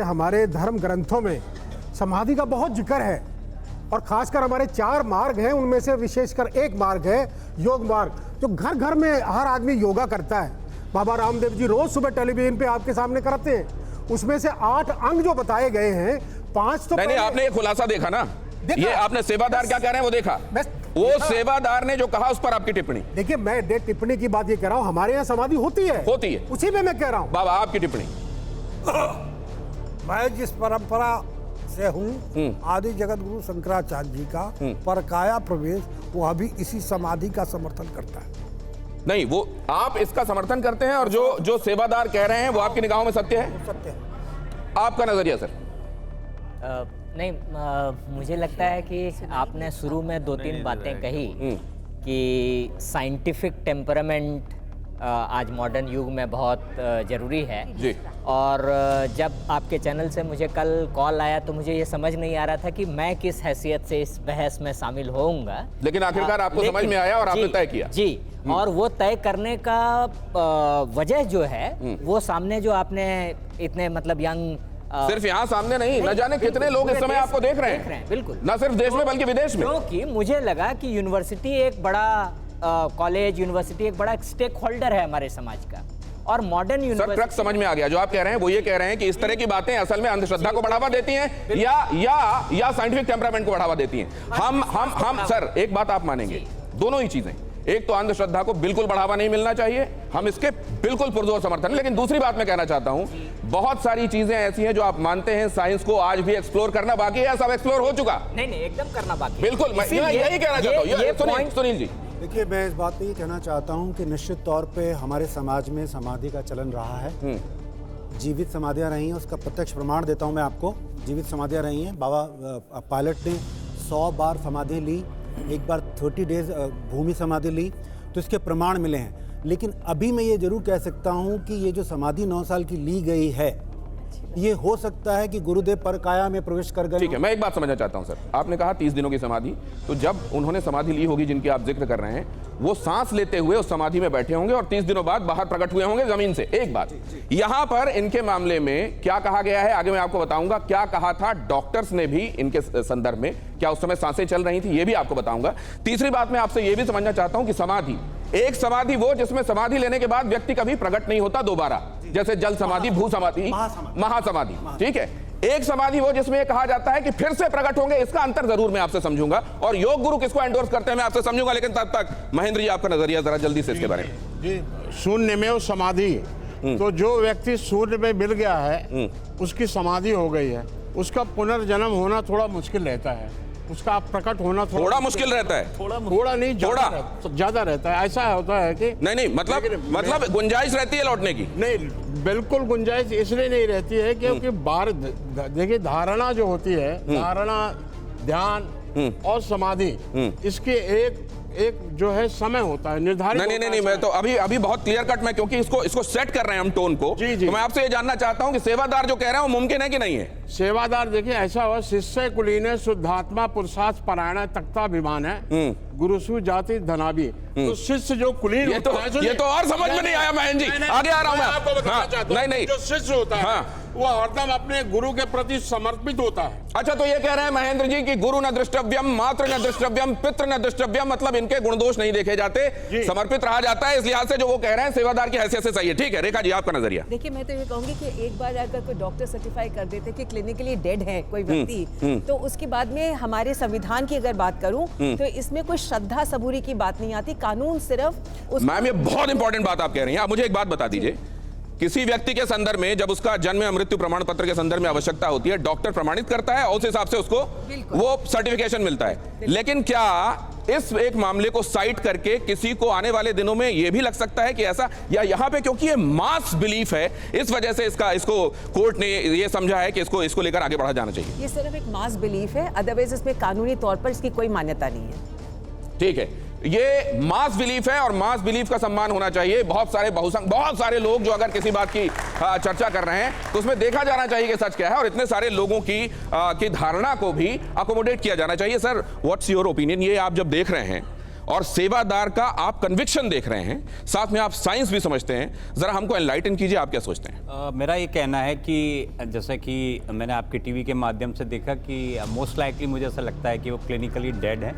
हमारे धर्म ग्रंथों में समाधि का बहुत जिक्र है, और खासकर हमारे 4 मार्ग हैं, उनमें से विशेषकर एक मार्ग है योग मार्ग, जो घर घर में हर आदमी योगा करता है। बाबा रामदेव जी रोज सुबह टेलीविजन पे आपके सामने कराते हैं। उसमें से 8 अंग जो बताए गए हैं, 5 तो नहीं, आपने ये खुलासा देखा ना, ये आपने सेवादार क्या कह रहे हैं वो देखा, वो सेवादार ने जो कहा उस पर आपकी टिप्पणी। देखिए, मैं टिप्पणी की बात ये कह रहा हूं, हमारे यहाँ समाधि होती है, उसी में मैं कह रहा हूं। बाबा आपकी टिप्पणी। मैं जिस परंपरा से हूँ, आदि जगत गुरु शंकराचार्य जी का परकाया प्रवेश, वो अभी इसी समाधि का समर्थन करता है। नहीं, वो आप इसका समर्थन करते हैं, और जो सेवादार कह रहे हैं वो आपकी निगाहों में सत्य है? सत्य है। आपका नजरिया सर? नहीं, मुझे लगता है कि आपने शुरू में 2-3 बातें कही कि साइंटिफिक टेम्परामेंट आज मॉडर्न युग में बहुत ज़रूरी है जी। और जब आपके चैनल से मुझे कल कॉल आया तो मुझे ये समझ नहीं आ रहा था कि मैं किस हैसियत से इस बहस में शामिल होऊंगा, लेकिन आखिरकार आपको समझ में आया और आपने तय किया। जी, और वो तय करने का वजह जो है वो सामने जो आपने इतने मतलब यंग सिर्फ यहाँ सामने नहीं, न जाने कितने लोग इस समय आपको देख रहे हैं, बिल्कुल, न सिर्फ देश में बल्कि विदेश में। क्योंकि मुझे लगा कि यूनिवर्सिटी एक बड़ा कॉलेज, यूनिवर्सिटी एक बड़ा स्टेक होल्डर है हमारे समाज का, और मॉडर्न यूनिवर्सिटी। सर, समझ में आ गया जो आप कह रहे हैं। वो ये कह रहे हैं कि इस तरह की बातें असल में अंधश्रद्धा को बढ़ावा देती हैं या साइंटिफिक टेम्परामेंट को बढ़ावा देती हैं। हम सर, एक बात आप मानेंगे, दोनों ही चीजें, एक तो अंधश्रद्धा को बिल्कुल बढ़ावा नहीं मिलना चाहिए, हम इसके बिल्कुल पुरजोर समर्थन है, लेकिन दूसरी बात मैं कहना चाहता हूं, बहुत सारी चीजें ऐसी हैं जो आप मानते हैं साइंस को आज भी एक्सप्लोर करना बाकी है, सब एक्सप्लोर हो चुका? नहीं, एकदम करना बाकी। बिल्कुल, मैं यही कहना चाहता हूं। सुनील जी, देखिए, मैं इस बात पे ये कहना चाहता हूँ कि निश्चित तौर पे हमारे समाज में समाधि का चलन रहा है। जीवित समाधियाँ रही हैं, उसका प्रत्यक्ष प्रमाण देता हूँ मैं आपको। जीवित समाधियाँ रही हैं। बाबा पायलट ने 100 बार समाधि ली, एक बार 30 डेज भूमि समाधि ली, तो इसके प्रमाण मिले हैं। लेकिन अभी मैं ये जरूर कह सकता हूँ कि ये जो समाधि 9 साल की ली गई है, ये हो सकता है कि गुरुदेव परकाया में प्रवेश कर गए। ठीक है, मैं एक बात समझना चाहता हूं सर, आपने कहा 30 दिनों की समाधि, तो जब उन्होंने समाधि ली होगी जिनकी आप जिक्र कर रहे हैं, वो सांस लेते हुए उस समाधि में बैठे होंगे और 30 दिनों बाद बाहर प्रकट हुए होंगे जमीन से। एक बात, यहां पर इनके मामले में क्या कहा गया है आगे मैं आपको बताऊंगा, क्या कहा था डॉक्टर्स ने भी इनके संदर्भ में, क्या उस समय सांसें चल रही थी, ये भी आपको बताऊंगा। तीसरी बात मैं आपसे ये भी समझना चाहता हूं कि समाधि, एक समाधि वो जिसमें समाधि लेने के बाद व्यक्ति कभी प्रकट नहीं होता दोबारा, जैसे जल समाधि, भू समाधि, महासमाधि, ठीक है। एक समाधि वो जिसमें कहा जाता है कि फिर से प्रकट होंगे, इसका अंतर जरूर मैं आपसे समझूंगा, और योग गुरु किसको एंडोर्स करते हैं मैं आपसे समझूंगा, लेकिन तब तक महेंद्र जी आपका नजरिया जरा जल्दी से इसके बारे में। जी, शून्य में वो समाधि, तो जो व्यक्ति शून्य में मिल गया है उसकी समाधि हो गई है, उसका पुनर्जन्म होना थोड़ा मुश्किल रहता है, उसका प्रकट होना थोड़ा मुश्किल रहता है, थोड़ा नहीं, ज्यादा रहता है। ऐसा होता है कि नहीं, मतलब गुंजाइश रहती है लौटने की? नहीं, बिल्कुल गुंजाइश इसलिए नहीं रहती है क्योंकि बाहर देखिए, धारणा जो होती है, धारणा, ध्यान और समाधि, इसके एक जो है समय होता है निर्धारित। नहीं, मैं तो अभी बहुत क्लियर कट में, क्योंकि इसको सेट कर रहे हैं हम टोन को, तो मैं आपसे ये जानना चाहता हूं कि सेवादार जो कह रहे हैं वो मुमकिन है कि नहीं है? सेवादार, देखिए ऐसा हुआ, शिष्य कुलीने शुद्धात्मा पुरुषार्थ परायण तख्ताभिमान है, गुरुसु जाति धनाभी। तो शिष्य जो कुलीन ये तो और समझ में नहीं आया महेंद्र जी, आगे आ रहा हूं मैं आपको बताना चाहता हूं। जो शिष्य होता है वो हरदम अपने गुरु के प्रति समर्पित होता है। अच्छा, तो ये कह रहे हैं महेंद्र जी कि गुरु न दृष्टव्यम, मातृ न दृष्टव्यम, पितृ न दृष्टव्यम, मतलब इनके गुण दोष नहीं देखे जाते, समर्पित रहा जाता है। इस लिहाज से जो वो कह रहे हैं सेवादार की हैसियत से सही है। ठीक है, रेखा जी आपका नजरिया? देखिए, मैं तो ये कहूंगी कि एक बार अगर कोई डॉक्टर सर्टिफाई कर देते कि क्लिनिकली डेड है कोई व्यक्ति, तो उसके बाद में हमारे संविधान की अगर बात करूं तो इसमें कोई श्रद्धा सबूरी की बात नहीं आती। कानून सिर्फ मैम, ये बहुत इंपॉर्टेंट बात आप कह रही हैं। आप मुझे एक बात बता दीजिए, किसी व्यक्ति के संदर्भ में जब उसका जन्म या मृत्यु प्रमाण पत्र के संदर्भ में आवश्यकता होती है, डॉक्टर प्रमाणित करता है और उस हिसाब से उसको वो सर्टिफिकेशन मिलता है। लेकिन क्या इस एक मामले को साइट करके किसी को आने वाले दिनों में यह भी लग सकता है कि ऐसा, या यहां पे क्योंकि ये मास बिलीफ है इस वजह से इसको कोर्ट ने ये समझा है कि इसको लेकर आगे बढ़ा जाना चाहिए? ये सिर्फ एक मास बिलीफ है, अदरवाइज इसमें कानूनी तौर पर इसकी कोई मान्यता नहीं है। ठीक है, ये मास बिलीफ है और मास बिलीफ का सम्मान होना चाहिए। बहुत सारे लोग जो अगर किसी बात की चर्चा कर रहे हैं तो उसमें देखा जाना चाहिए कि सच क्या है, और इतने सारे लोगों की धारणा को भी अकोमोडेट किया जाना चाहिए। Sir, what's your opinion? ये आप जब देख रहे हैं और सेवादार का आप कन्विक्शन देख रहे हैं, साथ में आप साइंस भी समझते हैं, जरा हमको एनलाइटन कीजिए, आप क्या सोचते हैं? मेरा ये कहना है कि जैसे कि मैंने आपके टीवी के माध्यम से देखा कि मोस्ट लाइकली मुझे ऐसा लगता है कि वो क्लिनिकली डेड है।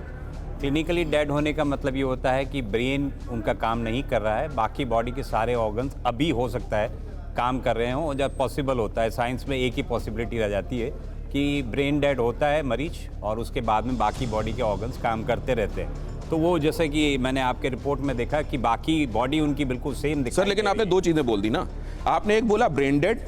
क्लिनिकली डेड होने का मतलब ये होता है कि ब्रेन उनका काम नहीं कर रहा है, बाकी बॉडी के सारे ऑर्गन्स अभी हो सकता है काम कर रहे हों। जब पॉसिबल होता है, साइंस में एक ही पॉसिबिलिटी रह जाती है कि ब्रेन डेड होता है मरीज और उसके बाद में बाकी बॉडी के ऑर्गन्स काम करते रहते हैं। तो वो जैसे कि मैंने आपके रिपोर्ट में देखा कि बाकी बॉडी उनकी बिल्कुल सेम दिखाई सर लेकिन आपने दो चीजें बोल दी ना, आपने एक बोला ब्रेन डेड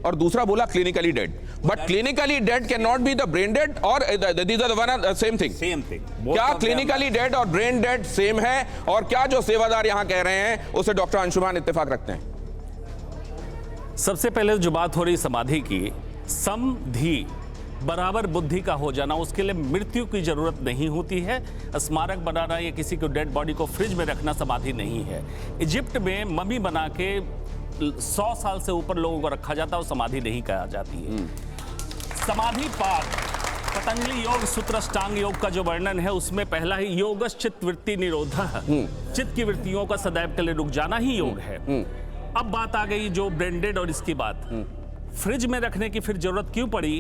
और दूसरा बोला clinically dead, but clinically dead cannot be the brain dead और these are the one same thing. Same thing. क्या क्लिनिकली डेड और ब्रेन डेड सेम है? और क्या जो सेवादार यहां कह रहे हैं उसे डॉक्टर अंशुमान इत्तेफाक रखते हैं? सबसे पहले जो बात हो रही समाधि की, समधि बराबर बुद्धि का हो जाना, उसके लिए मृत्यु की जरूरत नहीं होती है। स्मारक बनाना या किसी को डेड बॉडी को फ्रिज में रखना समाधि नहीं है। इजिप्ट में मम्मी बना के 100 साल से ऊपर लोगों को रखा जाता है, वो समाधि नहीं कहा जाती है। समाधि पाठ पतंजलि योग सूत्र अष्टांग योग का जो वर्णन है उसमें पहला ही योगश्चित्त वृत्ति निरोधः, चित्त की वृत्तियों का सदैव के लिए रुक जाना ही योग है। अब बात आ गई जो ब्रेंडेड और इसकी बात, फ्रिज में रखने की फिर जरूरत क्यों पड़ी?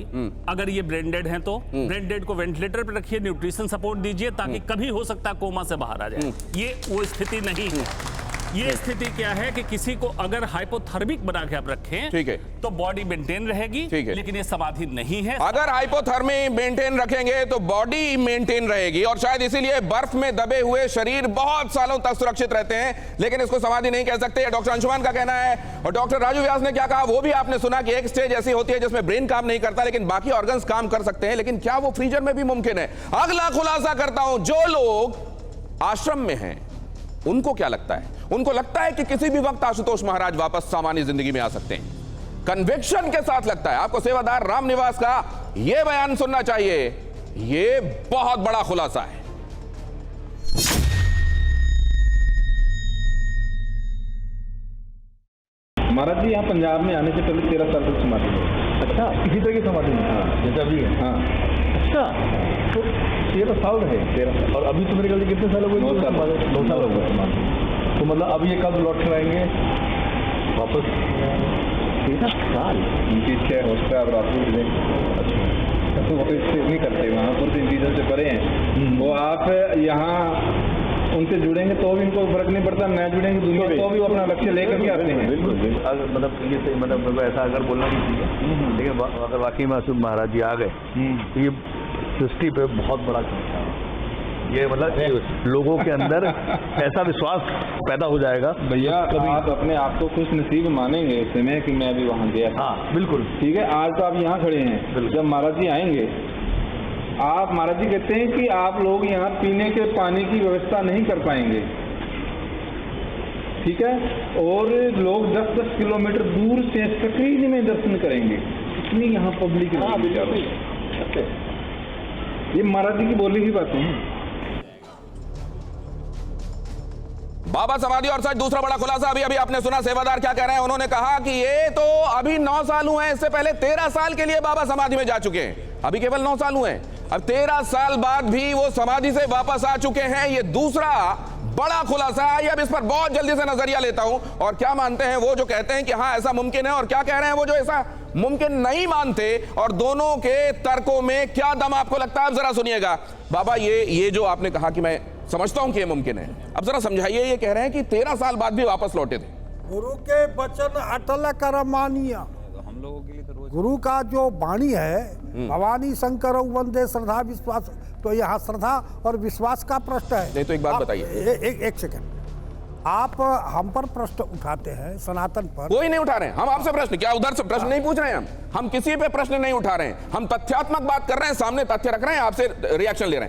अगर ये ब्रेंडेड हैं तो ब्रेंडेड को वेंटिलेटर पर रखिए, न्यूट्रिशन सपोर्ट दीजिए ताकि कभी हो सकता है कोमा से बाहर आ जाए। ये वो स्थिति नहीं है। ये स्थिति क्या है कि किसी को अगर हाइपोथर्मिक बना के आप रखें, ठीक है, तो बॉडी मेंटेन रहेगी, ठीक है, लेकिन ये समाधि नहीं है। अगर हाइपोथर्मी मेंटेन रखेंगे तो बॉडी मेंटेन रहेगी और शायद इसीलिए बर्फ में दबे हुए शरीर बहुत सालों तक सुरक्षित रहते हैं, लेकिन इसको समाधि नहीं कह सकते। डॉक्टर अंशुमान का कहना है। और डॉक्टर राजू व्यास ने क्या कहा वो भी आपने सुना कि एक स्टेज ऐसी होती है जिसमें ब्रेन काम नहीं करता लेकिन बाकी ऑर्गन्स काम कर सकते हैं, लेकिन क्या वो फ्रीजर में भी मुमकिन है? अगला खुलासा करता हूं, जो लोग आश्रम में हैं उनको क्या लगता है? उनको लगता है कि किसी भी वक्त आशुतोष महाराज वापस सामान्य जिंदगी में आ सकते हैं। कन्विक्शन के साथ लगता है। आपको सेवादार रामनिवास का यह बयान सुनना चाहिए, यह बहुत बड़ा खुलासा है। महाराज जी यहाँ पंजाब में आने से पहले 13 साल तक समाधि है। अच्छा, इसी तरह की समाधि है? हाँ, जैसा भी है। हाँ, अच्छा, तो 13 साल रहे। 13 साल। और अभी तो मेरे ख्याल से कितने साल हो गए? 9 साल हो गए। तो मतलब अब ये कब लौट कर आएंगे वापस? 13 साल। उनकी इच्छा है उस पर आप रात को दें। अच्छा, तो वो इससे नहीं करते वहाँ पर, 3 चीज़ों से परे हैं वो। आप यहाँ उनसे जुड़ेंगे तो भी इनको फर्क नहीं पड़ता, न जुड़ेंगे दुनिया तो भी वो अपना लक्ष्य लेकर के आते हैं। बिल्कुल। मतलब ये सही, मतलब ऐसा अगर बोलना नहीं चाहिए, लेकिन अगर वाकई में महाराज जी आ गए तो ये सृष्टि पे बहुत बड़ा चमत्कार है। ये मतलब लोगों के अंदर ऐसा विश्वास पैदा हो जाएगा। भैया आप अपने आप को खुश नसीब मानेंगे इस समय कि मैं अभी वहाँ गया। हाँ बिल्कुल ठीक है। आज तो आप यहाँ खड़े हैं, जब महाराज जी आएंगे, आप महाराज जी कहते हैं कि आप लोग यहाँ पीने के पानी की व्यवस्था नहीं कर पाएंगे, ठीक है, और लोग 10-10 किलोमीटर दूर से स्क्रीन में दर्शन करेंगे। इतनी यहाँ पब्लिक है। ये महाराज जी की बोली ही बातें हैं। बाबा समाधि और सच दूसरा बड़ा खुलासा अभी आपने सुना। सेवादार क्या कह रहे हैं? उन्होंने कहा कि ये तो अभी 9 साल हुए हैं, इससे पहले 13 साल के लिए बाबा समाधि में जा चुके हैं। अभी केवल 9 साल हुए हैं, अब 13 साल बाद भी वो समाधि से वापस आ चुके हैं। ये दूसरा बड़ा खुलासा है। अब इस पर बहुत जल्दी से नजरिया लेता हूं और क्या मानते हैं वो जो कहते हैं कि हाँ ऐसा मुमकिन है, और क्या कह रहे हैं वो जो ऐसा मुमकिन नहीं मानते, और दोनों के तर्कों में क्या दम आपको लगता है? अब जरा सुनिएगा। बाबा ये जो आपने कहा कि मैं समझता हूं कि ये मुमकिन है, अब जरा समझाइए। ये कह रहे हैं कि 13 साल बाद भी वापस लौटे थे। गुरु के वचन अटल कर मानिया। हम लोगों के लिए तो रोज गुरु का जो वाणी है, भवानी शंकर वंदे श्रद्धा विश्वास, तो यहाँ श्रद्धा और विश्वास का प्रश्न है। नहीं तो एक बात बताइए। एक सेकंड, आप हम पर प्रश्न उठाते हैं सनातन पर। कोई नहीं उठा रहे हैं हम आपसे प्रश्न। क्या उधर से प्रश्न नहीं पूछ रहे हैं? हम किसी पे प्रश्न नहीं उठा रहे हैं, हम तथ्यात्मक बात कर रहे हैं, सामने तथ्य रख रहे हैं, आपसे रिएक्शन ले रहे हैं।